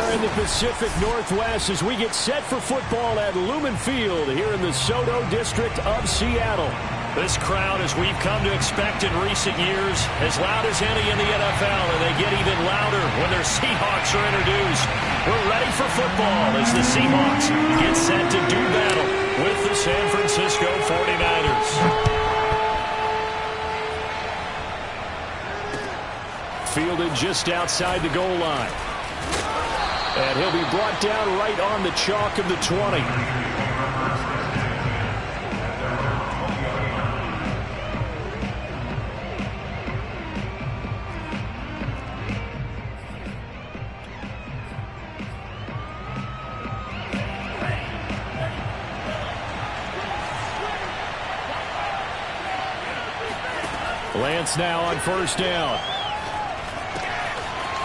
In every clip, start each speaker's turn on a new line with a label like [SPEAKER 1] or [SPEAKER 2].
[SPEAKER 1] are in the Pacific Northwest as we get set for football at Lumen Field here in the Soto district of Seattle. This crowd, as we've come to expect in recent years, as loud as any in the NFL, and they get even louder when their Seahawks are introduced. We're ready for football as the Seahawks get set to do battle with the San Francisco 49ers. Fielded just outside the goal line. And he'll be brought down right on the chalk of the 20. Lance now on first down.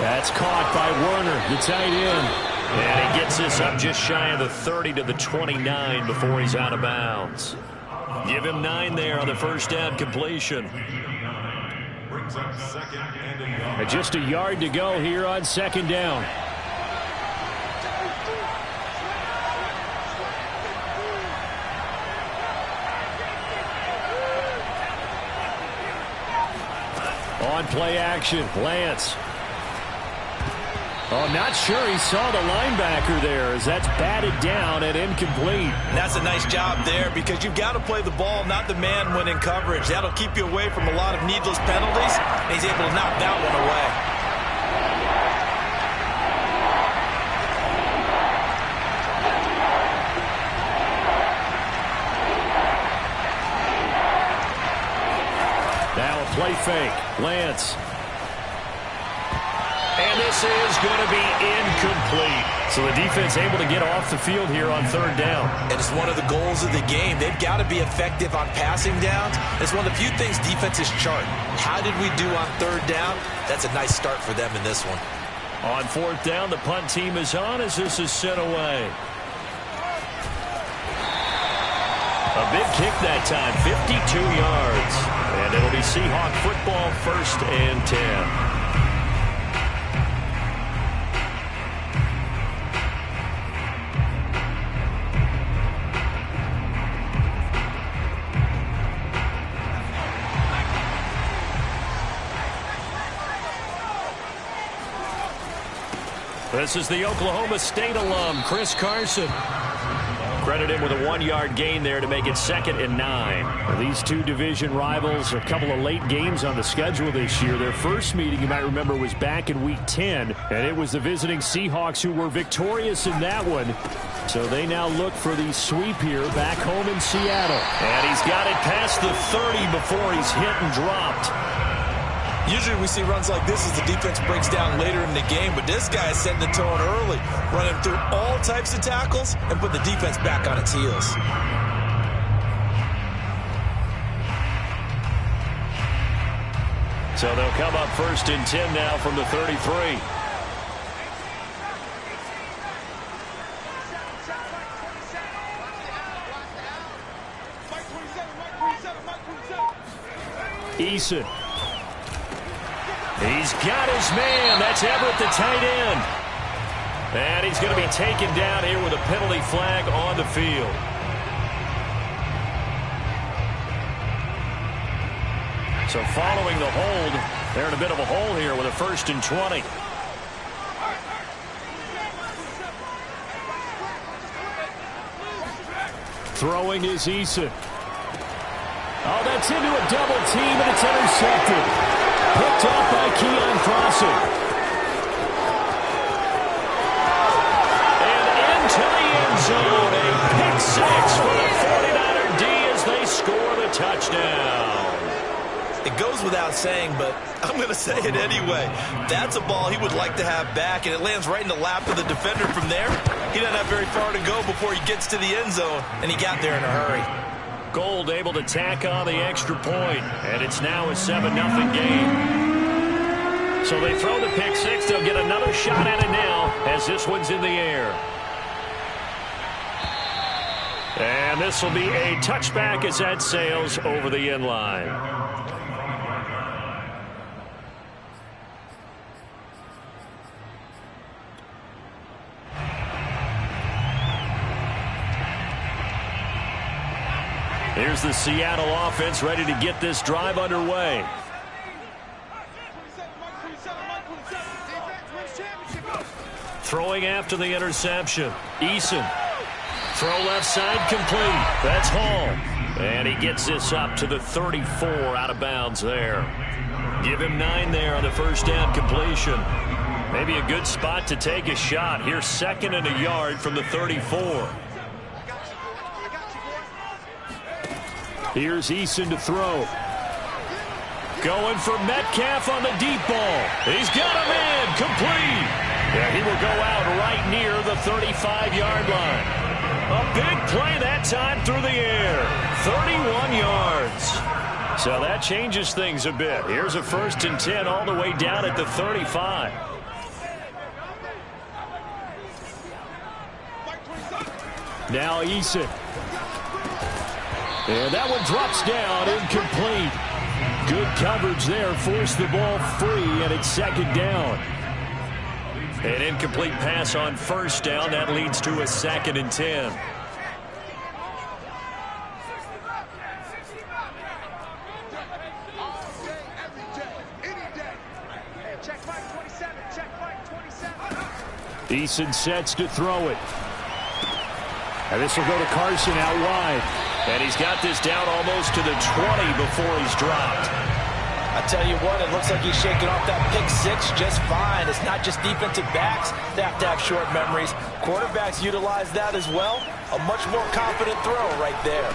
[SPEAKER 1] That's caught by Werner, the tight end. And he gets this up just shy of the 30 to the 29 before he's out of bounds. Give him 9 there on the first down completion. And just a yard to go here on second down. On play action, Lance. Oh, not sure he saw the linebacker there as that's batted down and incomplete.
[SPEAKER 2] And that's a nice job there because you've got to play the ball, not the man when in coverage. That'll keep you away from a lot of needless penalties, and he's able to knock that one away.
[SPEAKER 1] Now a play fake. Lance. And this is going to be incomplete. So the defense able to get off the field here on third down.
[SPEAKER 2] And it's one of the goals of the game. They've got to be effective on passing downs. It's one of the few things defenses chart. How did we do on third down? That's a nice start for them in this one.
[SPEAKER 1] On fourth down, the punt team is on as this is sent away. A big kick that time, 52 yards. And it'll be Seahawk football, 1st and 10. This is the Oklahoma State alum, Chris Carson. Credit him with a 1-yard gain there to make it 2nd and 9. These two division rivals, a couple of late games on the schedule this year. Their first meeting, you might remember, was back in Week 10, and it was the visiting Seahawks who were victorious in that one. So they now look for the sweep here back home in Seattle. And he's got it past the 30 before he's hit and dropped.
[SPEAKER 2] Usually we see runs like this as the defense breaks down later in the game, but this guy is setting the tone early, running through all types of tackles and put the defense back on its heels.
[SPEAKER 1] So they'll come up 1st and 10 now from the 33. Eason. He's got his man. That's Everett, the tight end. And he's going to be taken down here with a penalty flag on the field. So following the hold, they're in a bit of a hole here with a 1st and 20. Throwing is Eason. Oh, that's into a double team, and it's intercepted. Picked off by Keon Crossing. And into the end zone. A pick 6 for the 49er D as they score the touchdown.
[SPEAKER 2] It goes without saying, but I'm going to say it anyway. That's a ball he would like to have back, and it lands right in the lap of the defender from there. He doesn't have very far to go before he gets to the end zone, and he got there in a hurry.
[SPEAKER 1] Gold able to tack on the extra point, and it's now a 7-0 game. So they throw the pick 6. They'll get another shot at it now as this one's in the air. And this will be a touchback as that sails over the end line. Here's the Seattle offense ready to get this drive underway. Throwing after the interception. Eason. Throw left side complete. That's Hall. And he gets this up to the 34 out of bounds there. Give him 9 there on the first down completion. Maybe a good spot to take a shot. Here's 2nd and a yard from the 34. Here's Eason to throw. Going for Metcalf on the deep ball. He's got him in. Complete. Yeah, he will go out right near the 35-yard line. A big play that time through the air. 31 yards. So that changes things a bit. Here's a 1st and 10 all the way down at the 35. Now Eason. And that one drops down, incomplete. Good coverage there, forced the ball free, and it's 2nd down. An incomplete pass on 1st down. That leads to a 2nd and 10. Eason sets to throw it. And this will go to Carson out wide. And he's got this down almost to the 20 before he's dropped.
[SPEAKER 2] I tell you what, it looks like he's shaking off that pick 6 just fine. It's not just defensive backs that have to have short memories. Quarterbacks utilize that as well. A much more confident throw right there.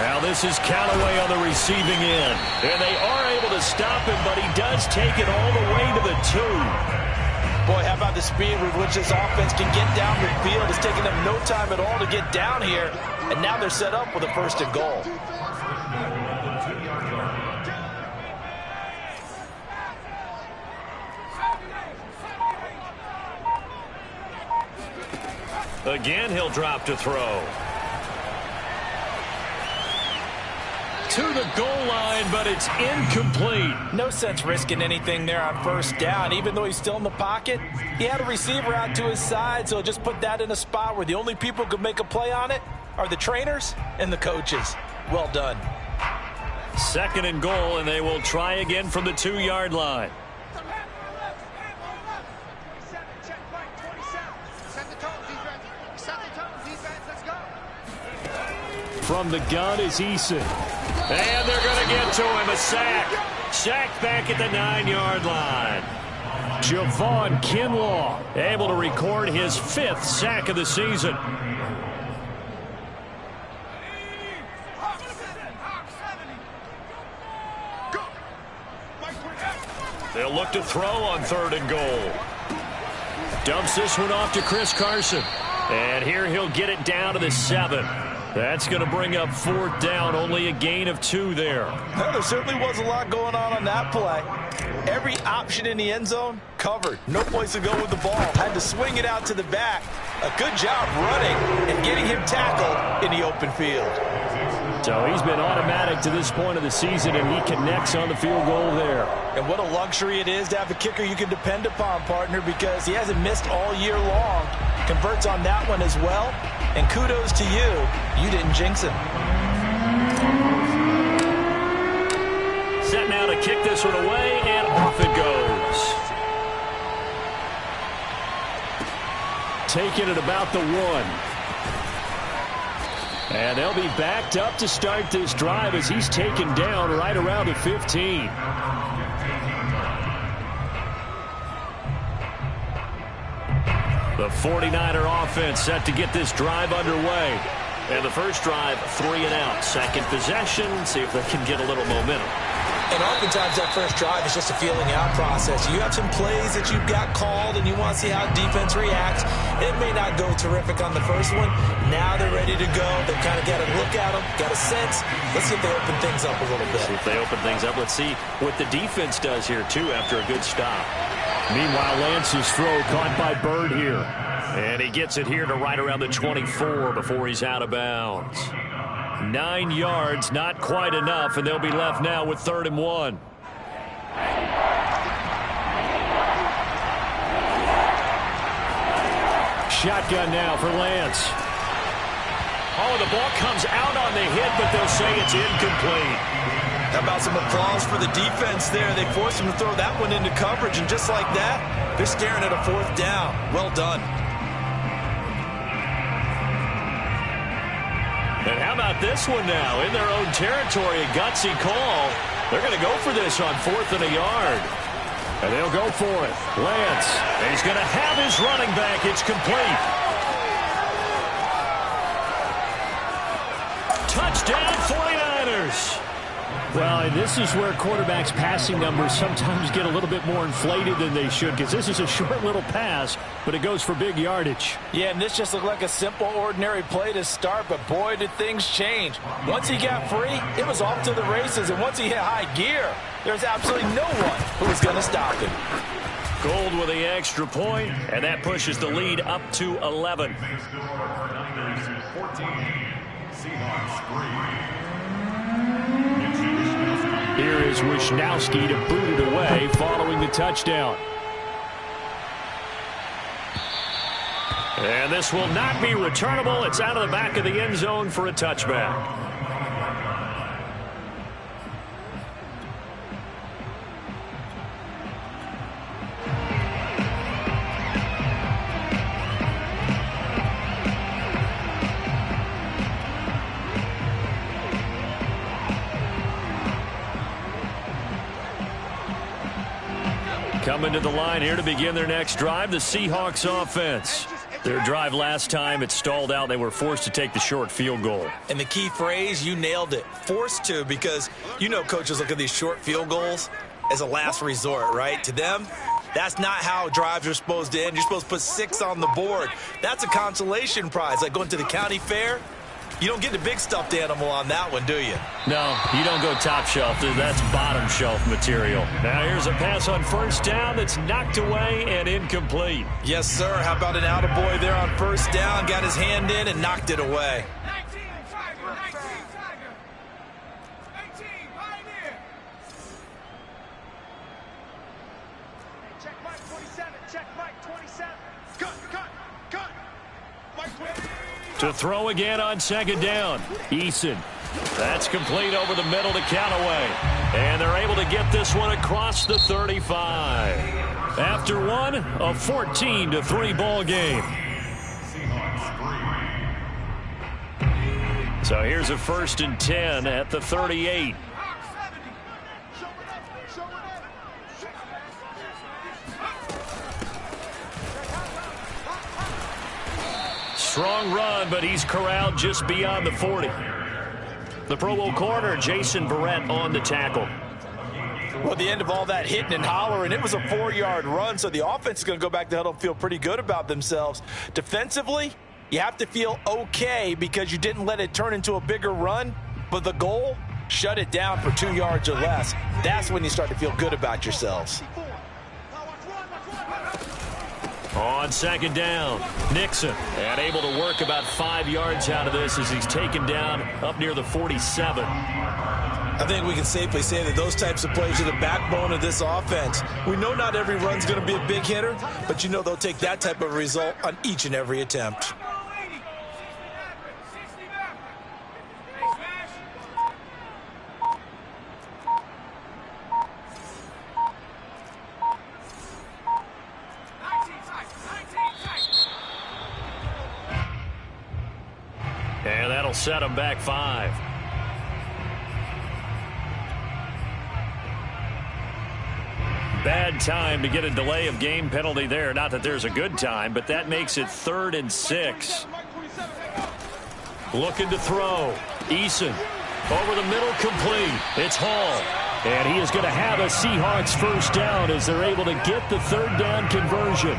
[SPEAKER 1] Well, this is Callaway on the receiving end. And they are able to stop him, but he does take it all the way to the 2.
[SPEAKER 2] Boy, how about the speed with which this offense can get down the field. It's taken them no time at all to get down here. And now they're set up with a 1st and goal.
[SPEAKER 1] Again, he'll drop to throw. To the goal line, but it's incomplete.
[SPEAKER 2] No sense risking anything there on 1st down. Even though he's still in the pocket, he had a receiver out to his side, so just put that in a spot where the only people who could make a play on it are the trainers and the coaches. Well done.
[SPEAKER 1] 2nd and goal, and they will try again from the 2-yard line. From the gun is Eason. And they're going to get to him. A sack. Sacked back at the 9-yard line. Javon Kinlaw able to record his 5th sack of the season. They'll look to throw on 3rd and goal. Dumps this one off to Chris Carson. And here he'll get it down to the 7. That's going to bring up 4th down. Only a gain of 2 there.
[SPEAKER 2] Well, there certainly was a lot going on that play. Every option in the end zone covered. No place to go with the ball. Had to swing it out to the back. A good job running and getting him tackled in the open field.
[SPEAKER 1] So he's been automatic to this point of the season, and he connects on the field goal there.
[SPEAKER 2] And what a luxury it is to have a kicker you can depend upon, partner, because he hasn't missed all year long. Converts on that one as well. And kudos to you. You didn't jinx him.
[SPEAKER 1] Set now to kick this one away, and off it goes. Taking it about the 1. And they'll be backed up to start this drive as he's taken down right around the 15. The 49er offense set to get this drive underway. And the first drive, 3 and out. 2nd possession, see if they can get a little momentum.
[SPEAKER 2] And oftentimes that first drive is just a feeling out process. You have some plays that you've got called and you want to see how defense reacts. It may not go terrific on the first one. Now they're ready to go. They've kind of got a look at them, got a sense. Let's see if they open things up a little bit.
[SPEAKER 1] See if they open things up. Let's see what the defense does here, too, after a good stop. Meanwhile, Lance's throw caught by Bird here. And he gets it here to right around the 24 before he's out of bounds. 9 yards, not quite enough, and they'll be left now with 3rd and 1. Shotgun now for Lance. Oh, the ball comes out on the hit, but they'll say it's incomplete.
[SPEAKER 2] How about some applause for the defense there? They forced him to throw that one into coverage, and just like that, they're staring at a 4th down. Well done.
[SPEAKER 1] And how about this one now? In their own territory, a gutsy call. They're going to go for this on 4th and a yard. And they'll go for it. Lance, and he's going to have his running back. It's complete. Touchdown, 49ers. Well, and this is where quarterbacks' passing numbers sometimes get a little bit more inflated than they should, because this is a short little pass, but it goes for big yardage.
[SPEAKER 3] Yeah, and this just looked like a simple, ordinary play to start, but boy, did things change. Once he got free, it was off to the races, and once he hit high gear, there's absolutely no one who was going to stop him.
[SPEAKER 1] Gold with the extra point, and that pushes the lead up to 11. Here is Wisnowski to boot it away following the touchdown. And this will not be returnable. It's out of the back of the end zone for a touchback. Coming to the line here to begin their next drive, the Seahawks offense. Their drive last time, it stalled out. They were forced to take the short field goal.
[SPEAKER 2] And the key phrase, you nailed it, forced to, because you know coaches look at these short field goals as a last resort, right? To them, that's not how drives are supposed to end. You're supposed to put 6 on the board. That's a consolation prize, like going to the county fair. You don't get the big stuffed animal on that one, do you?
[SPEAKER 1] No, you don't go top shelf. That's bottom shelf material. Now here's a pass on 1st down that's knocked away and incomplete.
[SPEAKER 2] Yes, sir. How about an attaboy there on 1st down? Got his hand in and knocked it away.
[SPEAKER 4] Check Mike 27. Check Mike 27. Cut. Mike 27.
[SPEAKER 1] To throw again on 2nd down. Eason. That's complete over the middle to Callaway. And they're able to get this one across the 35. After one, a 14-3 ball game. So here's a 1st and 10 at the 38. Strong run, but he's corralled just beyond the 40. The Pro Bowl corner, Jason Barrett, on the tackle.
[SPEAKER 3] Well, the end of all that hitting and hollering, it was a 4-yard run, so the offense is going to go back to huddle and feel pretty good about themselves. Defensively, you have to feel okay because you didn't let it turn into a bigger run, but the goal, shut it down for 2 yards or less. That's when you start to feel good about yourselves.
[SPEAKER 1] On 2nd down, Nixon, and able to work about 5 yards out of this as he's taken down up near the 47.
[SPEAKER 2] I think we can safely say that those types of plays are the backbone of this offense. We know not every run's going to be a big hitter, but you know they'll take that type of result on each and every attempt.
[SPEAKER 1] And that'll set him back 5. Bad time to get a delay of game penalty there. Not that there's a good time, but that makes it 3rd and 6. Looking to throw. Eason over the middle, complete. It's Hall. And he is going to have a Seahawks 1st down as they're able to get the 3rd down conversion.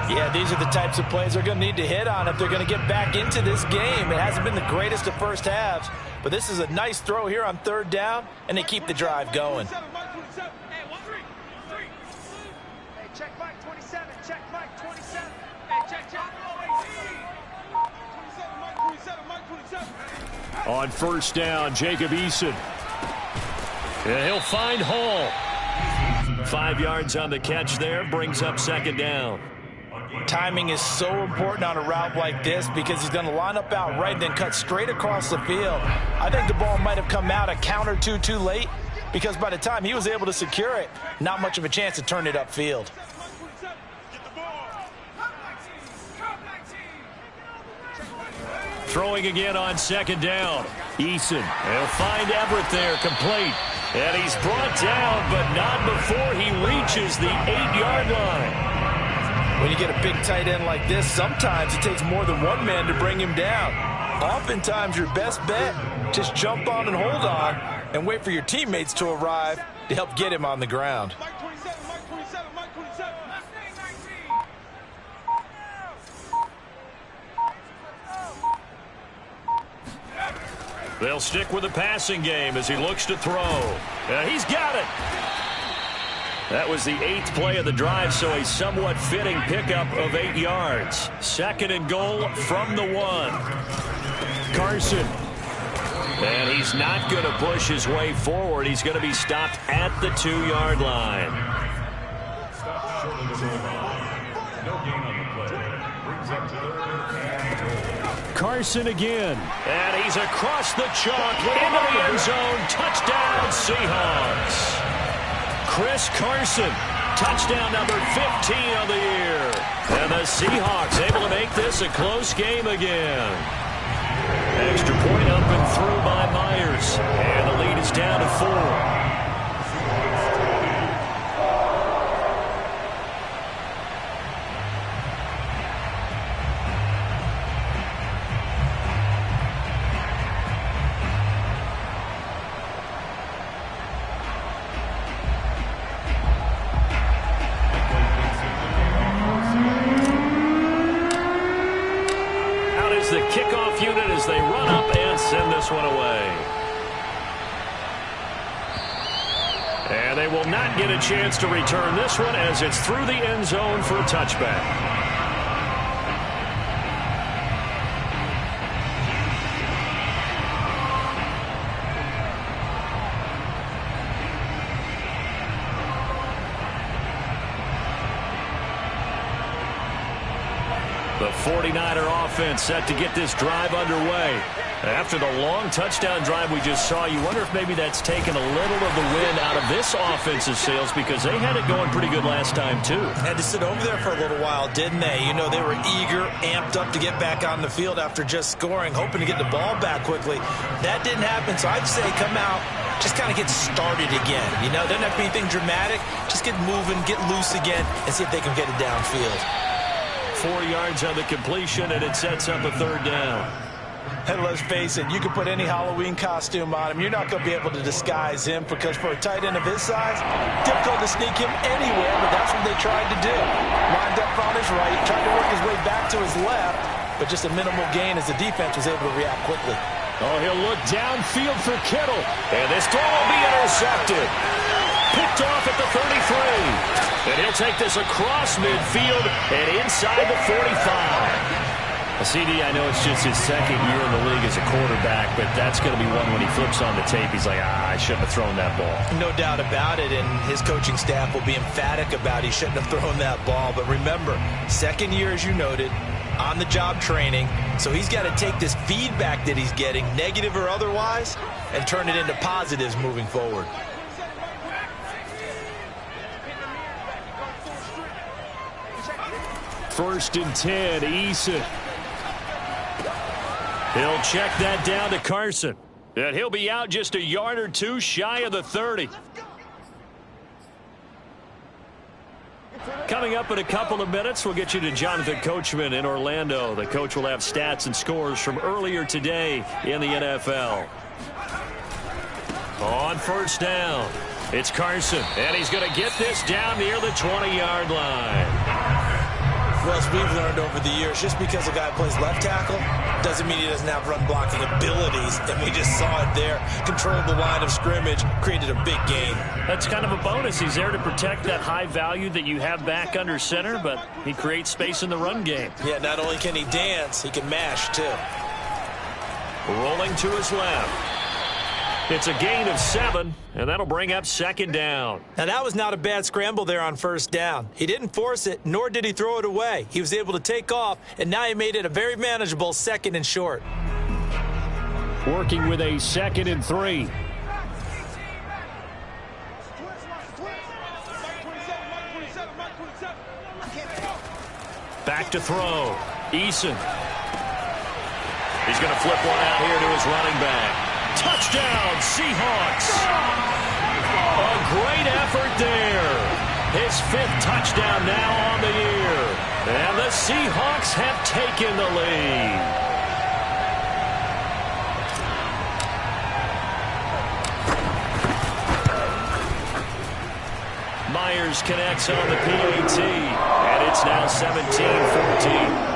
[SPEAKER 3] Yeah, these are the types of plays they're going to need to hit on if they're going to get back into this game. It hasn't been the greatest of first halves, but this is a nice throw here on 3rd down, and they keep the drive going.
[SPEAKER 4] Hey, check Mike 27. Check Mike 27. Hey, check. Mike 27.
[SPEAKER 1] On 1st down, Jacob Eason. And he'll find Hall. 5 yards on the catch there, brings up 2nd down.
[SPEAKER 3] Timing is so important on a route like this because he's going to line up out right and then cut straight across the field. I think the ball might have come out a count or two too late because by the time he was able to secure it, not much of a chance to turn it upfield.
[SPEAKER 1] Throwing again on second down. Eason, he'll find Everett there, complete. And he's brought down, but not before he reaches the 8-yard line.
[SPEAKER 3] When you get a big tight end like this, sometimes it takes more than one man to bring him down. Oftentimes, your best bet, just jump on and hold on and wait for your teammates to arrive to help get him on the ground.
[SPEAKER 1] They'll stick with the passing game as he looks to throw. He's got it. That was the 8th play of the drive, so a somewhat fitting pickup of 8 yards. 2nd and goal from the 1. Carson. And he's not going to push his way forward. He's going to be stopped at the 2-yard line. Carson again. And he's across the chalk into the end zone. Touchdown, Seahawks. Chris Carson, touchdown number 15 of the year. And the Seahawks able to make this a close game again. Extra point up and through by Myers. And the lead is down to 4. The kickoff unit as they run up and send this one away. And they will not get a chance to return this one as it's through the end zone for a touchback. The 49er offense set to get this drive underway. After the long touchdown drive we just saw, you wonder if maybe that's taken a little of the wind out of this offensive sails because they had it going pretty good last time, too.
[SPEAKER 3] Had to sit over there for a little while, didn't they? You know, they were eager, amped up to get back on the field after just scoring, hoping to get the ball back quickly. That didn't happen, so I'd say come out, just kind of get started again. You know, doesn't have to be anything dramatic. Just get moving, get loose again, and see if they can get it downfield.
[SPEAKER 1] 4 yards on the completion, and it sets up a 3rd down.
[SPEAKER 3] And let's face it, you can put any Halloween costume on him. You're not going to be able to disguise him because for a tight end of his size, difficult to sneak him anywhere, but that's what they tried to do. Lined up on his right, tried to work his way back to his left, but just a minimal gain as the defense was able to react quickly.
[SPEAKER 1] Oh, he'll look downfield for Kittle. And this throw will be intercepted. Picked off at the 33. And he'll take this across midfield and inside the 45. CD, I know it's just his 2nd year in the league as a quarterback, but that's going to be one when he flips on the tape. He's like, I shouldn't have thrown that ball.
[SPEAKER 3] No doubt about it, and his coaching staff will be emphatic about he shouldn't have thrown that ball. But remember, 2nd year, as you noted, on-the-job training, so he's got to take this feedback that he's getting, negative or otherwise, and turn it into positives moving forward.
[SPEAKER 1] First and 10, Eason. He'll check that down to Carson. And he'll be out just a yard or two shy of the 30. Coming up in a couple of minutes, we'll get you to Jonathan Coachman in Orlando. The coach will have stats and scores from earlier today in the NFL. On first down, it's Carson. And he's going to get this down near the 20-yard line.
[SPEAKER 3] Well, as we've learned over the years, just because a guy plays left tackle doesn't mean he doesn't have run blocking abilities, and we just saw it there. Controlled the line of scrimmage, created a big gain.
[SPEAKER 1] That's kind of a bonus. He's there to protect that high value that you have back under center, but he creates space in the run game.
[SPEAKER 3] Yeah, not only can he dance, he can mash, too.
[SPEAKER 1] Rolling to his left. It's a gain of 7, and that'll bring up 2nd down.
[SPEAKER 3] Now, that was not a bad scramble there on 1st down. He didn't force it, nor did he throw it away. He was able to take off, and now he made it a very manageable 2nd and short.
[SPEAKER 1] Working with a 2nd and 3. Back to throw. Eason. He's going to flip one out here to his running back. Touchdown, Seahawks. A great effort there. His 5th touchdown now on the year. And the Seahawks have taken the lead. Myers connects on the PAT. And it's now 17-14.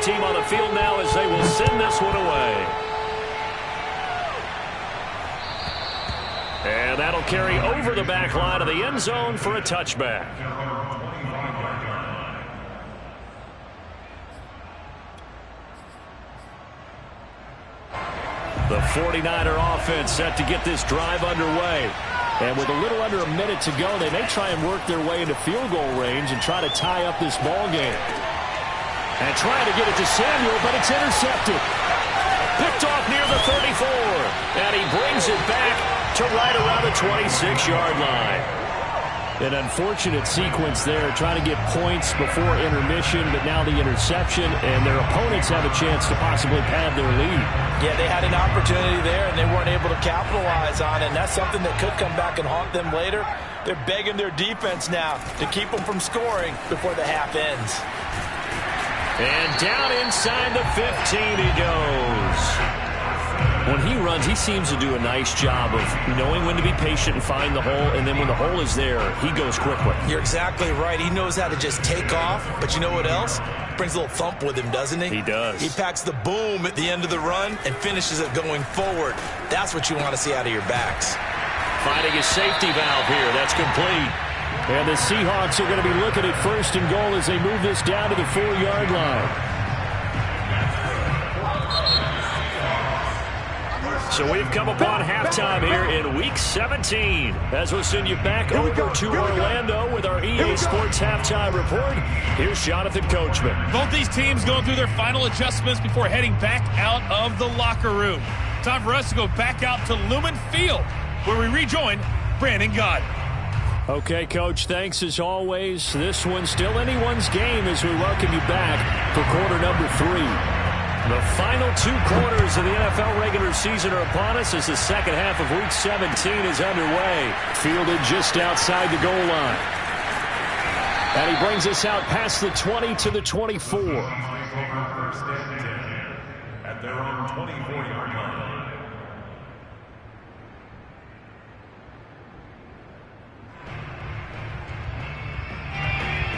[SPEAKER 1] Team on the field now as they will send this one away. And that'll carry over the back line of the end zone for a touchback. The 49er offense set to get this drive underway. And with a little under a minute to go, they may try and work their way into field goal range and try to tie up this ball game. And trying to get it to Samuel, but it's intercepted. Picked off near the 34. And he brings it back to right around the 26-yard line. An unfortunate sequence there, trying to get points before intermission, but now the interception, and their opponents have a chance to possibly pad their lead.
[SPEAKER 3] Yeah, they had an opportunity there, and they weren't able to capitalize on it, and that's something that could come back and haunt them later. They're begging their defense now to keep them from scoring before the half ends.
[SPEAKER 1] And down inside the 15 he goes. When he runs, he seems to do a nice job of knowing when to be patient and find the hole, and then when the hole is there, he goes quickly.
[SPEAKER 3] You're exactly right. He knows how to just take off, but you know what else? Brings a little thump with him, doesn't he?
[SPEAKER 1] He does.
[SPEAKER 3] He packs the boom at the end of the run and finishes it going forward. That's what you want to see out of your backs.
[SPEAKER 1] Finding a safety valve here. That's complete. And the Seahawks are going to be looking at 1st and goal as they move this down to the 4-yard line. So we've come upon halftime here in Week 17. As we'll send you back over to Orlando with our EA Sports Halftime Report. Here's Jonathan Coachman.
[SPEAKER 5] Both these teams going through their final adjustments before heading back out of the locker room. Time for us to go back out to Lumen Field, where we rejoin Brandon Gott.
[SPEAKER 1] Okay, Coach, thanks as always. This one's still anyone's game as we welcome you back for quarter number 3. The final 2 quarters of the NFL regular season are upon us as the second half of Week 17 is underway. Fielded just outside the goal line. And he brings us out past the 20 to the 24.
[SPEAKER 6] At their own 24-yard line.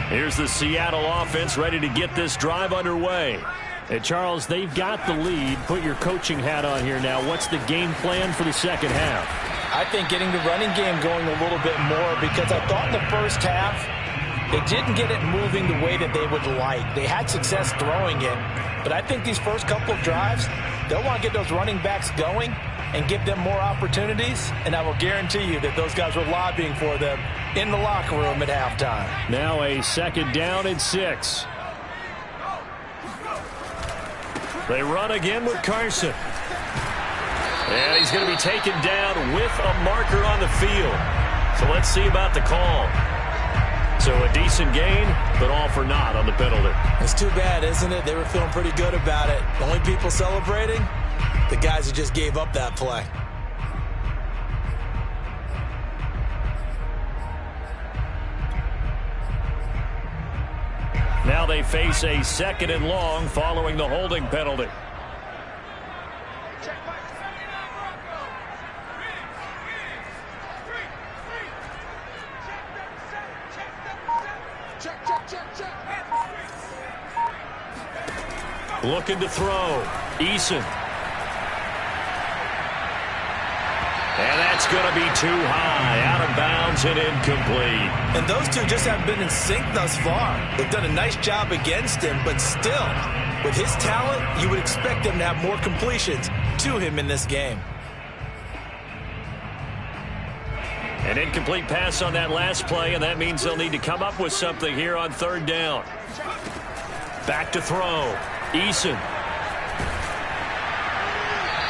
[SPEAKER 1] Here's the Seattle offense ready to get this drive underway. And, Charles, they've got the lead. Put your coaching hat on here now. What's the game plan for the second half?
[SPEAKER 3] I think getting the running game going a little bit more, because I thought in the first half they didn't get it moving the way that they would like. They had success throwing it, but I think these first couple of drives, they'll want to get those running backs going and give them more opportunities, and I will guarantee you that those guys were lobbying for them in the locker room at halftime.
[SPEAKER 1] Now a 2nd down and 6. They run again with Carson. And he's going to be taken down with a marker on the field. So let's see about the call. So a decent gain, but all for naught on the penalty.
[SPEAKER 3] It's too bad, isn't it? They were feeling pretty good about it. The only people celebrating, the guys who just gave up that play.
[SPEAKER 1] Now they face a 2nd and long following the holding penalty. Looking to throw. Eason. And that's going to be too high, out of bounds and incomplete.
[SPEAKER 2] And those two just haven't been in sync thus far. They've done a nice job against him, but still, with his talent, you would expect him to have more completions to him in this game.
[SPEAKER 1] An incomplete pass on that last play, and that means they'll need to come up with something here on third down. Back to throw. Eason.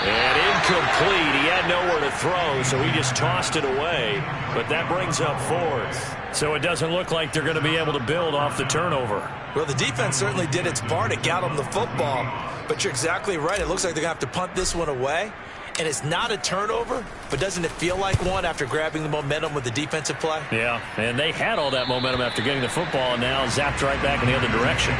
[SPEAKER 1] And incomplete. He had nowhere to throw, so he just tossed it away. But that brings up fourth. So it doesn't look like they're going to be able to build off the turnover.
[SPEAKER 2] Well, the defense certainly did its part. It got them the football. But you're exactly right. It looks like they're going to have to punt this one away. And it's not a turnover, but doesn't it feel like one after grabbing the momentum with the defensive play?
[SPEAKER 1] Yeah, and they had all that momentum after getting the football, and now zapped right back in the other direction.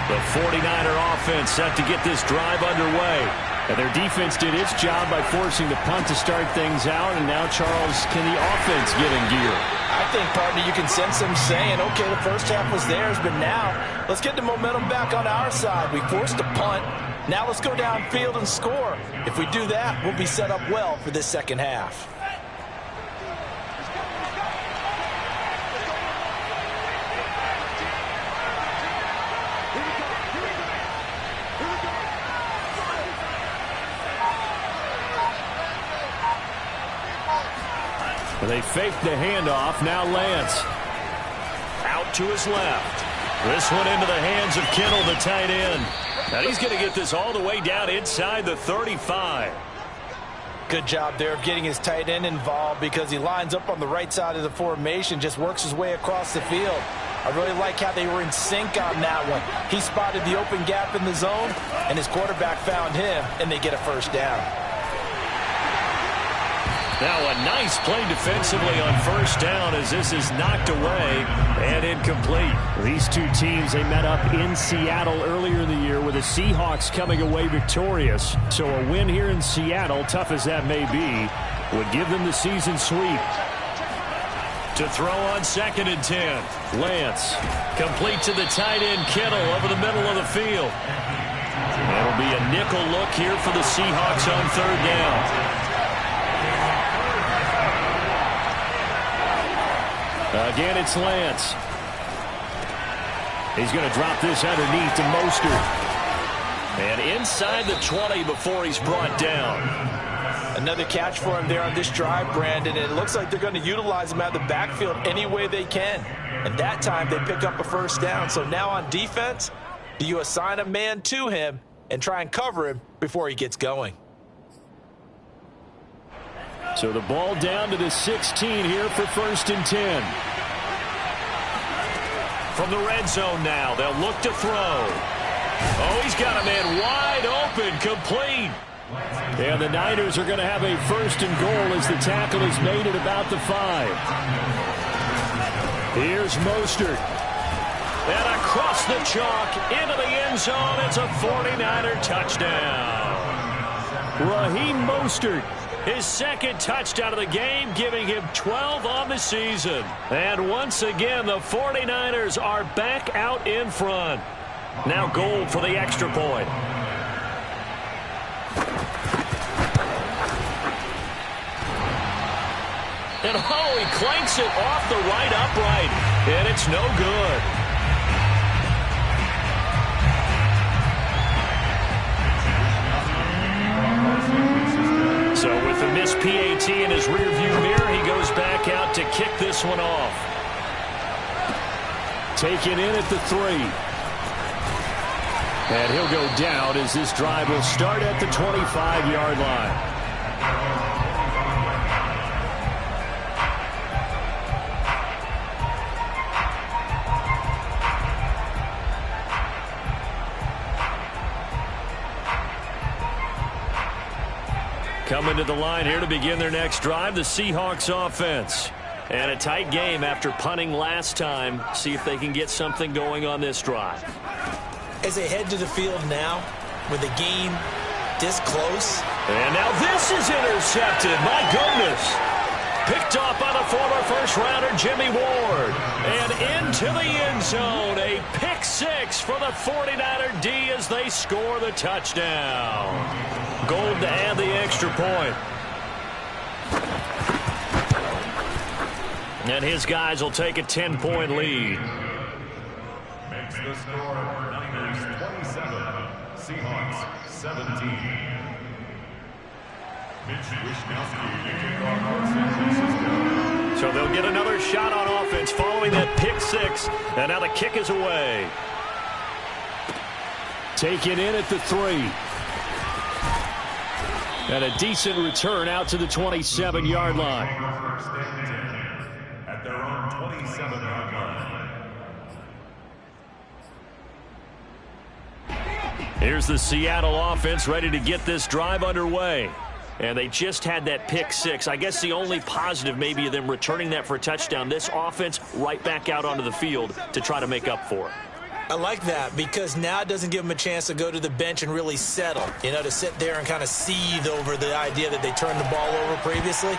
[SPEAKER 1] The 49er offense set to get this drive underway. And their defense did its job by forcing the punt to start things out. And now, Charles, can the offense get in gear?
[SPEAKER 3] I think, partner, you can sense them saying, okay, the first half was theirs, but now let's get the momentum back on our side. We forced a punt. Now let's go downfield and score. If we do that, we'll be set up well for this second half.
[SPEAKER 1] They faked the handoff. Now Lance. Out to his left. This one into the hands of Kittle, the tight end. And he's going to get this all the way down inside the 35.
[SPEAKER 3] Good job there of getting his tight end involved because he lines up on the right side of the formation, just works his way across the field. I really like how they were in sync on that one. He spotted the open gap in the zone, and his quarterback found him, and they get a first down.
[SPEAKER 1] Now a nice play defensively on first down as this is knocked away and incomplete. These two teams, they met up in Seattle earlier in the year with the Seahawks coming away victorious. So a win here in Seattle, tough as that may be, would give them the season sweep. To throw on 2nd and 10. Lance complete to the tight end Kittle over the middle of the field. That'll be a nickel look here for the Seahawks on third down. Again, it's Lance. He's going to drop this underneath to Mostert. And inside the 20 before he's brought down.
[SPEAKER 3] Another catch for him there on this drive, Brandon. And it looks like they're going to utilize him out of the backfield any way they can. And that time they pick up a first down. So now on defense, do you assign a man to him and try and cover him before he gets going?
[SPEAKER 1] So the ball down to the 16 here for 1st and 10. From the red zone now, they'll look to throw. Oh, he's got a man wide open, complete. And the Niners are going to have a 1st and goal as the tackle is made at about the 5. Here's Mostert. And across the chalk into the end zone. It's a 49er touchdown. Raheem Mostert. His 2nd touchdown of the game, giving him 12 on the season. And once again, the 49ers are back out in front. Now goal for the extra point. And oh, he clanks it off the right upright. And it's no good. So with the missed PAT in his rearview mirror, he goes back out to kick this one off. Taken in at the 3. And he'll go down as this drive will start at the 25-yard line. Coming to the line here to begin their next drive, the Seahawks offense. And a tight game after punting last time. See if they can get something going on this drive.
[SPEAKER 2] As they head to the field now, with a game this close.
[SPEAKER 1] And now this is intercepted. My goodness. Picked off by the former first-rounder Jimmy Ward. And into the end zone. A pick six for the 49er D as they score the touchdown. Gold to add the extra point. And his guys will take a 10-point lead.
[SPEAKER 6] Makes the score Niners 27, Seahawks 17.
[SPEAKER 1] So they'll get another shot on offense following that pick six. And now the kick is away. Taken in at the 3. And a decent return out to the 27-yard line.
[SPEAKER 6] At their own 27-yard line.
[SPEAKER 1] Here's the Seattle offense ready to get this drive underway. And they just had that pick six. I guess the only positive maybe of them returning that for a touchdown. This offense right back out onto the field to try to make up for it.
[SPEAKER 3] I like that because now it doesn't give them a chance to go to the bench and really settle, to sit there and kind of seethe over the idea that they turned the ball over previously.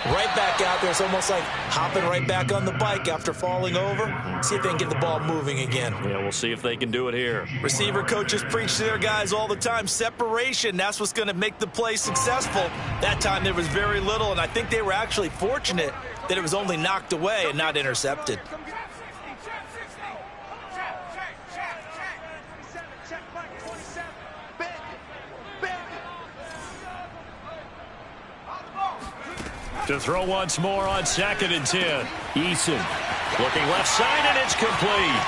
[SPEAKER 3] Right back out there. It's almost like hopping right back on the bike after falling over. See if they can get the ball moving again.
[SPEAKER 1] Yeah, we'll see if they can do it here.
[SPEAKER 2] Receiver coaches preach to their guys all the time. Separation, that's what's going to make the play successful. That time there was very little, and I think they were actually fortunate that it was only knocked away and not intercepted.
[SPEAKER 1] To throw once more on 2nd and 10. Eason looking left side, and it's complete.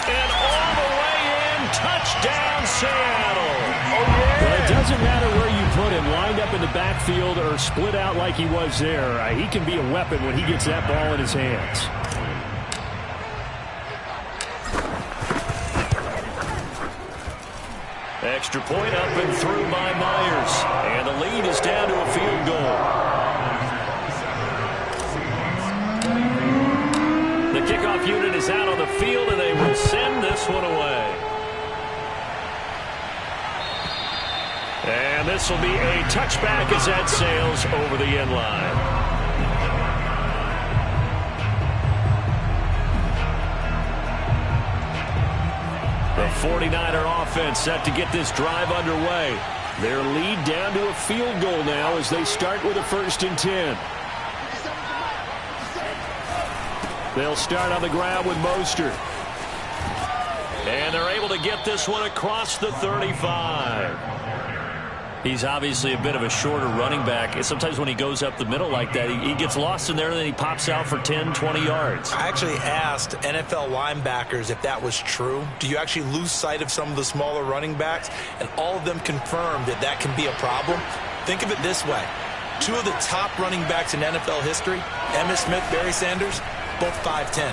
[SPEAKER 1] And all the way in, touchdown Seattle. Oh, yeah. Well, it doesn't matter where you put him, lined up in the backfield or split out like he was there. He can be a weapon when he gets that ball in his hands. Extra point up and through by Myers. And the lead is down to a field goal. The kickoff unit is out on the field, and they will send this one away. And this will be a touchback as that sails over the end line. The 49er offense set to get this drive underway. Their lead down to a field goal now as they start with a 1st and 10. They'll start on the ground with Mostert. And they're able to get this one across the 35. He's obviously a bit of a shorter running back. Sometimes when he goes up the middle like that, he gets lost in there, and then he pops out for 10, 20 yards.
[SPEAKER 3] I actually asked NFL linebackers if that was true. Do you actually lose sight of some of the smaller running backs? And all of them confirmed that that can be a problem. Think of it this way. 2 of the top running backs in NFL history, Emmitt Smith, Barry Sanders, both 5'10".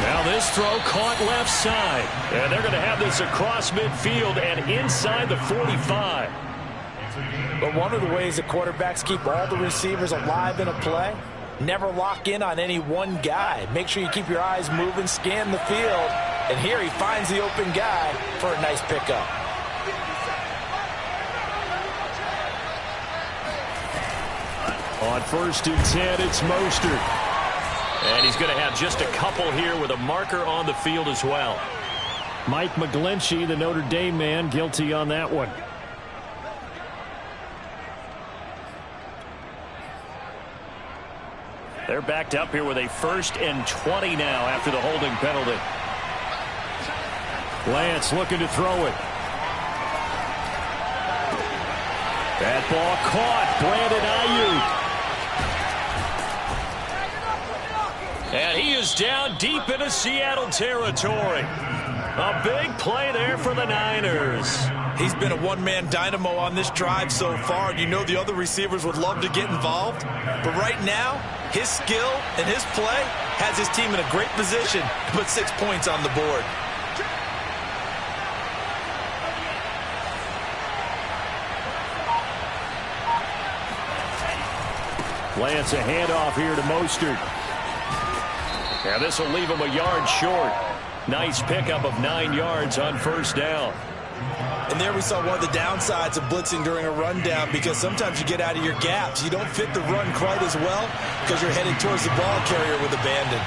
[SPEAKER 1] Now this throw caught left side. And they're going to have this across midfield and inside the 45.
[SPEAKER 3] But one of the ways that quarterbacks keep all the receivers alive in a play, never lock in on any one guy. Make sure you keep your eyes moving, scan the field. And here he finds the open guy for a nice pickup.
[SPEAKER 1] On 1st and 10, it's Mostert. And he's going to have just a couple here with a marker on the field as well. Mike McGlinchey, the Notre Dame man, guilty on that one. They're backed up here with a 1st and 20 now after the holding penalty. Lance looking to throw it. That ball caught. Brandon Ayuk. And he is down deep into Seattle territory. A big play there for the Niners.
[SPEAKER 2] He's been a one-man dynamo on this drive so far. You know the other receivers would love to get involved. But right now, his skill and his play has his team in a great position to put 6 points on the board.
[SPEAKER 1] Lance, a handoff here to Mostert. And this will leave him a yard short. Nice pickup of 9 yards on 1st down.
[SPEAKER 2] And there we saw one of the downsides of blitzing during a rundown, because sometimes you get out of your gaps. You don't fit the run quite as well because you're headed towards the ball carrier with abandon.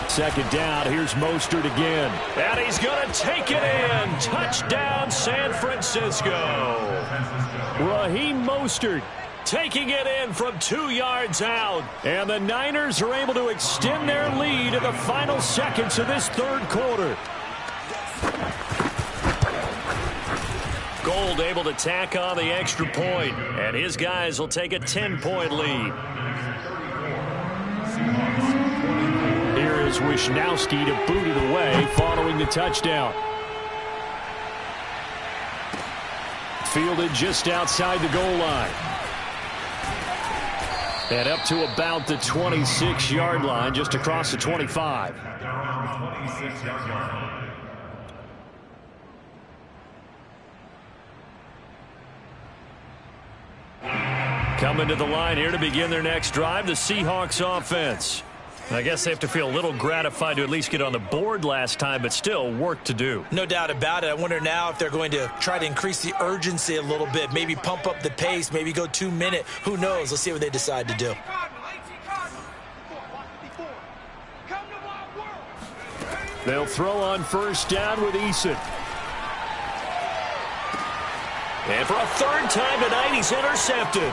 [SPEAKER 1] Second down, here's Mostert again. And he's going to take it in. Touchdown, San Francisco. Raheem Mostert taking it in from 2 yards out. And the Niners are able to extend their lead in the final seconds of this third quarter. Gold able to tack on the extra point, and his guys will take a 10-point lead. Here is Wisnowski to boot it away following the touchdown. Fielded just outside the goal line. And up to about the 26-yard line, just across the 25. Coming to the line here to begin their next drive, the Seahawks offense. I guess they have to feel a little gratified to at least get on the board last time, but still work to do.
[SPEAKER 2] No doubt about it. I wonder now if they're going to try to increase the urgency a little bit, maybe pump up the pace, maybe go 2 minute. Who knows? Let's see what they decide to do.
[SPEAKER 1] They'll throw on first down with Eason. And for a third time tonight, he's intercepted.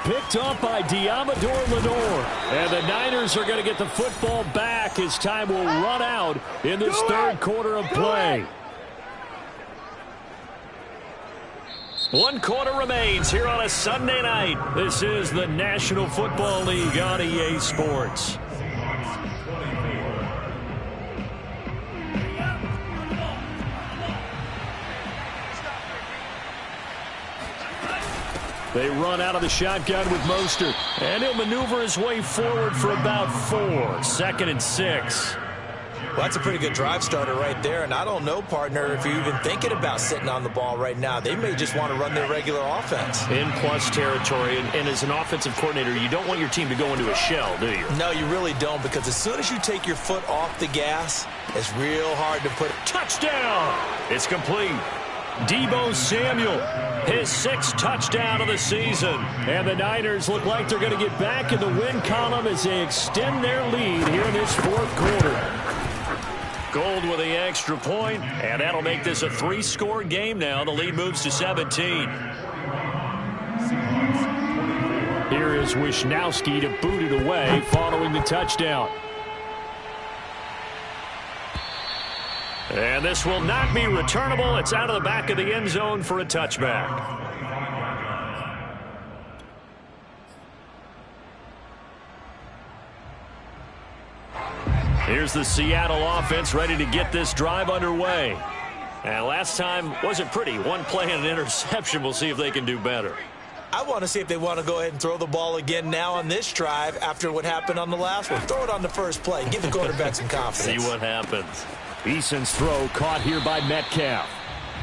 [SPEAKER 1] Picked up by Diamador Lenore. And the Niners are going to get the football back as time will run out in this third quarter of play. 1 quarter remains here on a Sunday night. This is the National Football League on EA Sports. They run out of the shotgun with Mostert, and he'll maneuver his way forward for about 4. 2nd and 6.
[SPEAKER 2] Well, that's a pretty good drive starter right there, and I don't know, partner, if you're even thinking about sitting on the ball right now. They may just want to run their regular offense.
[SPEAKER 1] In plus territory, and as an offensive coordinator, you don't want your team to go into a shell, do you?
[SPEAKER 2] No, you really don't, because as soon as you take your foot off the gas, it's real hard to put.
[SPEAKER 1] Touchdown! It's complete. Deebo Samuel, his 6th touchdown of the season. And the Niners look like they're going to get back in the win column as they extend their lead here in this 4th quarter. Gold with the extra point, and that'll make this a 3-score game now. The lead moves to 17. Here is Wisnowski to boot it away following the touchdown. And this will not be returnable. It's out of the back of the end zone for a touchback. Here's the Seattle offense ready to get this drive underway. And last time wasn't pretty. 1 play and an interception. We'll see if they can do better.
[SPEAKER 2] I want to see if they want to go ahead and throw the ball again now on this drive after what happened on the last one. Throw it on the first play. Give the quarterback some confidence.
[SPEAKER 1] See what happens. Eason's throw caught here by Metcalf.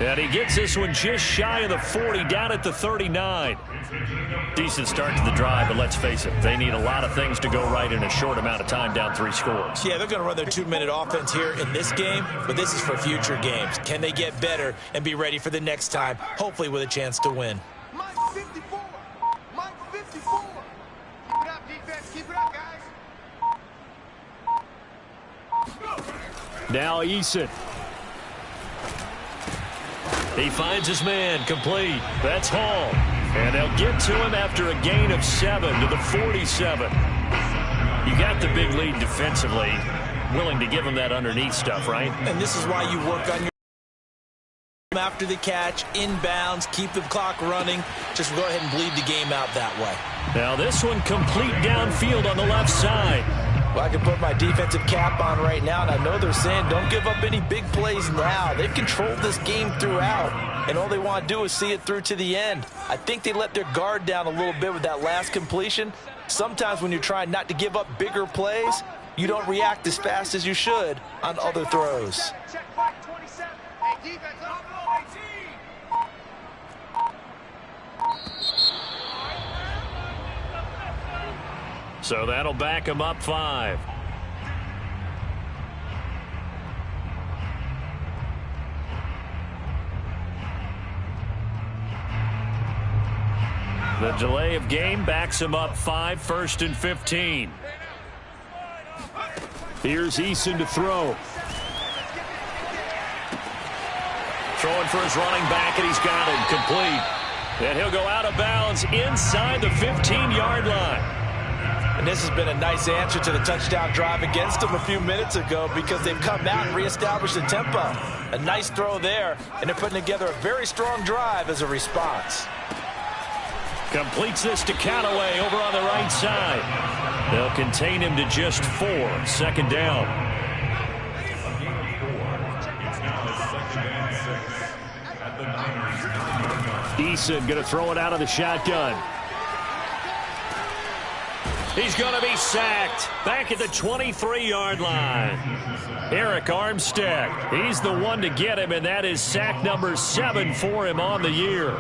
[SPEAKER 1] And he gets this one just shy of the 40, down at the 39. Decent start to the drive, but let's face it, they need a lot of things to go right in a short amount of time, down 3 scores.
[SPEAKER 2] Yeah, they're going to run their 2-minute offense here in this game, but this is for future games. Can they get better and be ready for the next time, hopefully with a chance to win?
[SPEAKER 4] Mike 54. Mike 54. Keep it up, defense. Keep it up, guys.
[SPEAKER 1] Now Eason. He finds his man, complete. That's Hall. And they'll get to him after a gain of 7 to the 47. You got the big lead defensively. Willing to give him that underneath stuff, right?
[SPEAKER 2] And this is why you work on your after the catch, inbounds, keep the clock running. Just go ahead and bleed the game out that way.
[SPEAKER 1] Now this one complete downfield on the left side.
[SPEAKER 2] Well, I can put my defensive cap on right now, and I know they're saying don't give up any big plays now. They've controlled this game throughout, and all they want to do is see it through to the end. I think they let their guard down a little bit with that last completion. Sometimes when you're trying not to give up bigger plays, you don't react as fast as you should on other throws.
[SPEAKER 4] Check Mike 27. Hey, defense, up.
[SPEAKER 1] So that'll back him up 5. The delay of game backs him up 5, 1st and 15. Here's Eason to throw. Throwing for his running back, and he's got it complete. And he'll go out of bounds inside the 15-yard line.
[SPEAKER 3] And this has been a nice answer to the touchdown drive against them a few minutes ago because they've come out and reestablished the tempo. A nice throw there, and they're putting together a very strong drive as a response.
[SPEAKER 1] Completes this to Callaway over on the right side. They'll contain him to just 4. 2nd down. Eason going to throw it out of the shotgun. He's going to be sacked back at the 23-yard line. Eric Armstead, he's the one to get him, and that is sack number 7 for him on the year.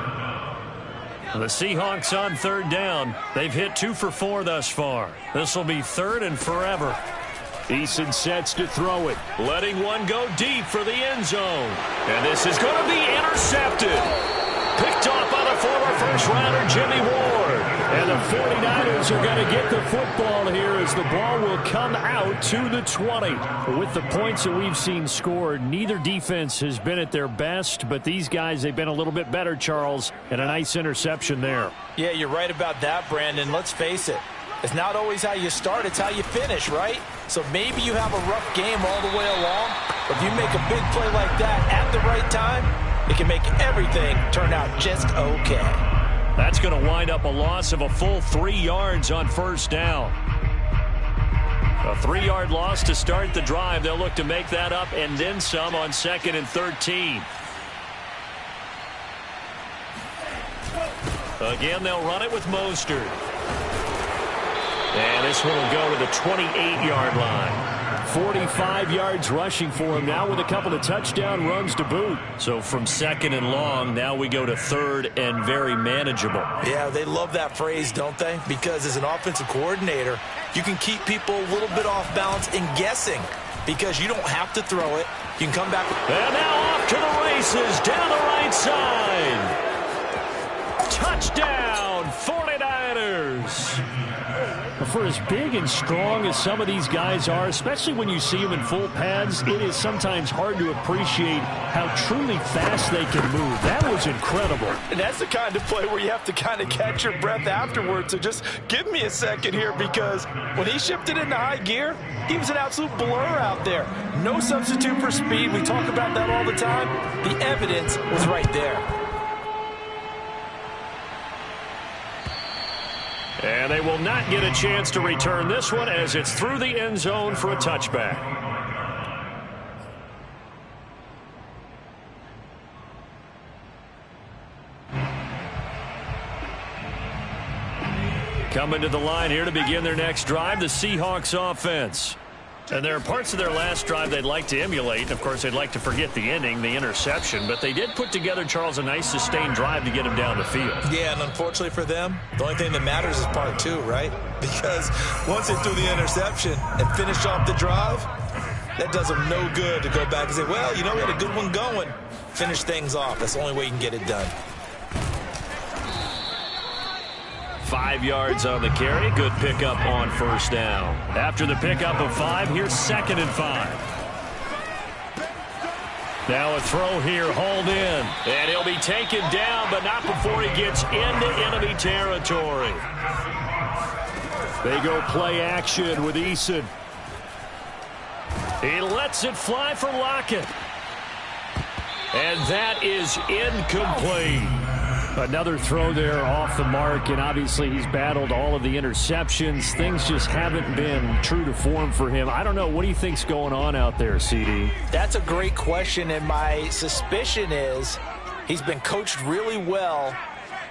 [SPEAKER 1] The Seahawks on 3rd down. They've hit 2 for 4 thus far. This will be 3rd and forever. Eason sets to throw it, letting one go deep for the end zone. And this is going to be intercepted. Picked off by the former first-rounder Jimmy Ward. And the 49ers are going to get the football here as the ball will come out to the 20. With the points that we've seen scored, neither defense has been at their best, but these guys, they've been a little bit better, Charles, and a nice interception there.
[SPEAKER 3] Yeah, you're right about that, Brandon. Let's face it. It's not always how you start, it's how you finish, right? So maybe you have a rough game all the way along, but if you make a big play like that at the right time, it can make everything turn out just okay.
[SPEAKER 1] That's going to wind up a loss of a full 3 yards on 1st down. A 3-yard loss to start the drive. They'll look to make that up and then some on 2nd and 13. Again, they'll run it with Mostert. And this one will go to the 28-yard line. 45 yards rushing for him now with a couple of touchdown runs to boot. So from 2nd and long, now we go to 3rd and very manageable.
[SPEAKER 3] Yeah, they love that phrase, don't they? Because as an offensive coordinator, you can keep people a little bit off balance and guessing because you don't have to throw it. You can come back.
[SPEAKER 1] And now off to the races down the right side. Touchdown, 49ers. For as big and strong as some of these guys are, especially when you see them in full pads, it is sometimes hard to appreciate how truly fast they can move. That was incredible.
[SPEAKER 3] And that's the kind of play where you have to kind of catch your breath afterwards. So just give me a second here because when he shifted into high gear, he was an absolute blur out there. No substitute for speed. We talk about that all the time. The evidence was right there.
[SPEAKER 1] And they will not get a chance to return this one as it's through the end zone for a touchback. Coming to the line here to begin their next drive, the Seahawks offense. And there are parts of their last drive they'd like to emulate. Of course, they'd like to forget the ending, the interception. But they did put together, Charles, a nice sustained drive to get him down the field.
[SPEAKER 2] Yeah, and unfortunately for them, the only thing that matters is part 2, right? Because once they threw the interception and finished off the drive, that does them no good to go back and say, well, you know, we had a good one going. Finish things off. That's the only way you can get it done.
[SPEAKER 1] 5 yards on the carry. Good pickup on 1st down. After the pickup of 5, here's 2nd and 5. Now a throw here, hauled in. And he'll be taken down, but not before he gets into enemy territory. They go play action with Eason. He lets it fly for Lockett. And that is incomplete. Another throw there off the mark, and obviously he's battled all of the interceptions. Things just haven't been true to form for him. I don't know. What do you think's going on out there, CD?
[SPEAKER 3] That's a great question, and my suspicion is he's been coached really well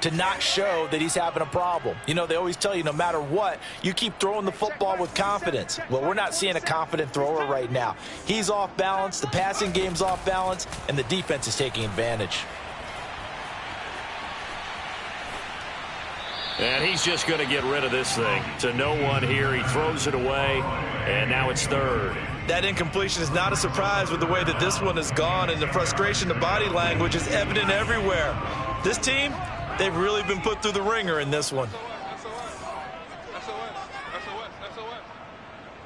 [SPEAKER 3] to not show that he's having a problem. You know, they always tell you no matter what, you keep throwing the football with confidence. Well, we're not seeing a confident thrower right now. He's off balance, the passing game's off balance, and the defense is taking advantage.
[SPEAKER 1] And he's just going to get rid of this thing. To no one here. He throws it away, and now it's third.
[SPEAKER 2] That incompletion is not a surprise with the way that this one has gone, and the frustration, the body language is evident everywhere. This team, they've really been put through the ringer in this one.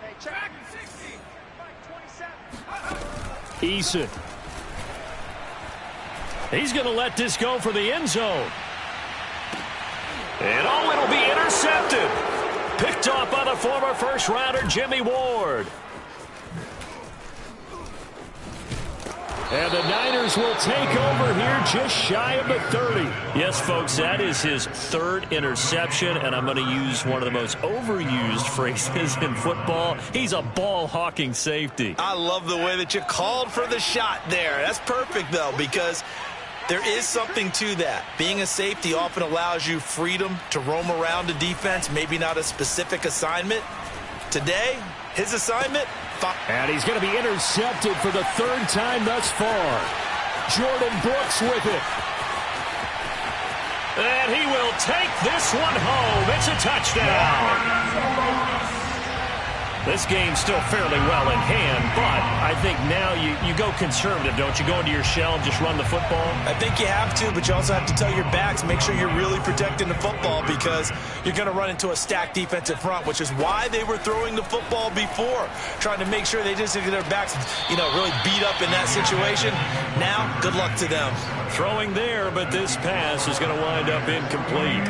[SPEAKER 4] Hey, check. 60. Mike, 27.
[SPEAKER 1] Eason. He's going to let this go for the end zone. And oh, it'll be intercepted. Picked off by the former first-rounder Jimmy Ward. And the Niners will take over here just shy of the 30. Yes, folks, that is his third interception, and I'm going to use one of the most overused phrases in football. He's a ball-hawking safety.
[SPEAKER 2] I love the way that you called for the shot there. That's perfect, though, because there is something to that. Being a safety often allows you freedom to roam around a defense, maybe not a specific assignment. Today, his assignment,
[SPEAKER 1] and he's going to be intercepted for the third time thus far. Jordan Brooks with it. And he will take this one home. It's a touchdown. This game's still fairly well in hand, but I think now you go conservative, don't you? Go into your shell and just run the football?
[SPEAKER 2] I think you have to, but you also have to tell your backs, make sure you're really protecting the football because you're going to run into a stacked defensive front, which is why they were throwing the football before, trying to make sure they just get their backs, really beat up in that situation. Now, good luck to them.
[SPEAKER 1] Throwing there, but this pass is going to wind up incomplete.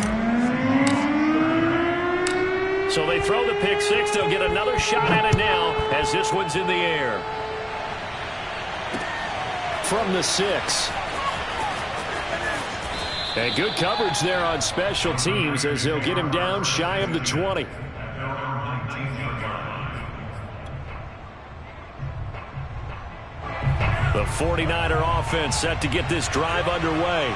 [SPEAKER 1] So they throw the pick six. They'll get another shot at it now as this one's in the air. From the 6. And good coverage there on special teams as they'll get him down shy of the 20. The 49er offense set to get this drive underway.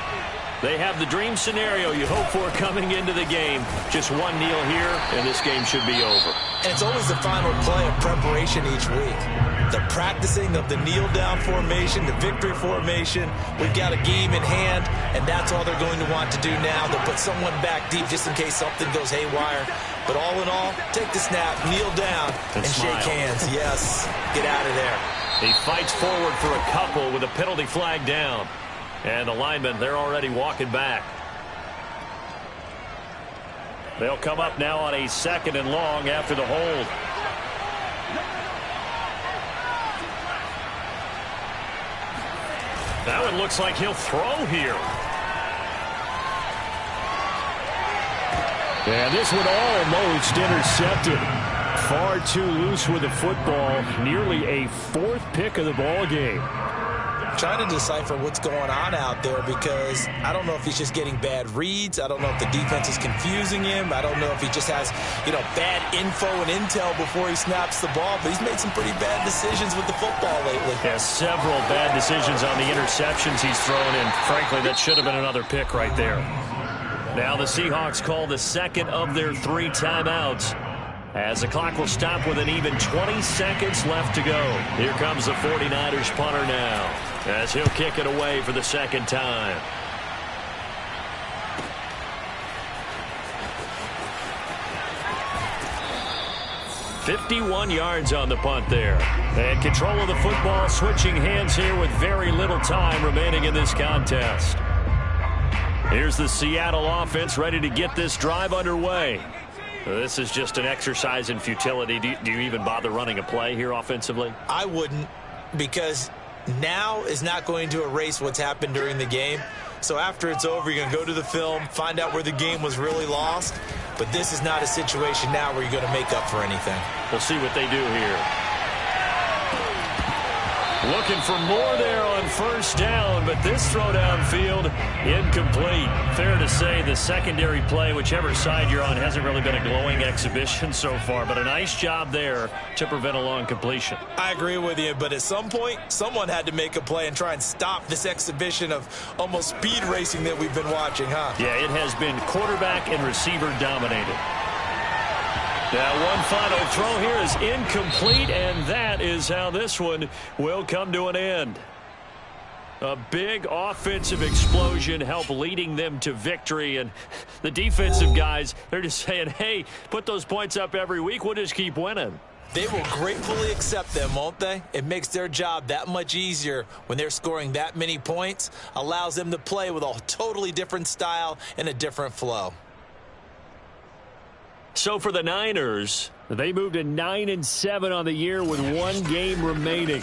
[SPEAKER 1] They have the dream scenario you hope for coming into the game. Just one kneel here, and this game should be over.
[SPEAKER 2] And it's always the final play of preparation each week. The practicing of the kneel-down formation, the victory formation. We've got a game in hand, and that's all they're going to want to do now. They'll put someone back deep just in case something goes haywire. But all in all, take the snap, kneel down, and shake hands. Yes, get out of there.
[SPEAKER 1] He fights forward for a couple with a penalty flag down. And the linemen, they're already walking back. They'll come up now on a 2nd and long after the hold. That one looks like he'll throw here. And this one almost intercepted. Far too loose with the football. Nearly a 4th pick of the ball game.
[SPEAKER 2] Trying to decipher what's going on out there because I don't know if he's just getting bad reads. I don't know if the defense is confusing him. I don't know if he just has, bad info and intel before he snaps the ball. But he's made some pretty bad decisions with the football lately.
[SPEAKER 1] Yeah, several bad decisions on the interceptions he's thrown, and frankly, that should have been another pick right there. Now the Seahawks call the 2nd of their 3 timeouts, as the clock will stop with an even 20 seconds left to go. Here comes the 49ers punter now, as he'll kick it away for the 2nd time. "51 yards on the punt there. And control of the football, switching hands here with very little time remaining in this contest. Here's the Seattle offense ready to get this drive underway. This is just an exercise in futility. Do you even bother running a play here offensively?
[SPEAKER 2] I wouldn't, because now is not going to erase what's happened during the game. So after it's over, you're going to go to the film, find out where the game was really lost. But this is not a situation now where you're going to make up for anything.
[SPEAKER 1] We'll see what they do here. Looking for more there on 1st down, but this throw downfield, incomplete. Fair to say the secondary play, whichever side you're on, hasn't really been a glowing exhibition so far, but a nice job there to prevent a long completion.
[SPEAKER 2] I agree with you, but at some point, someone had to make a play and try and stop this exhibition of almost speed racing that we've been watching, huh?
[SPEAKER 1] Yeah, it has been quarterback and receiver dominated. Now one final throw here is incomplete, and that is how this one will come to an end. A big offensive explosion helped leading them to victory. And the defensive guys, they're just saying, hey, put those points up every week. We'll just keep winning.
[SPEAKER 3] They will gratefully accept them, won't they? It makes their job that much easier when they're scoring that many points. Allows them to play with a totally different style and a different flow.
[SPEAKER 1] So for the Niners, they moved to 9-7 on the year with one game remaining.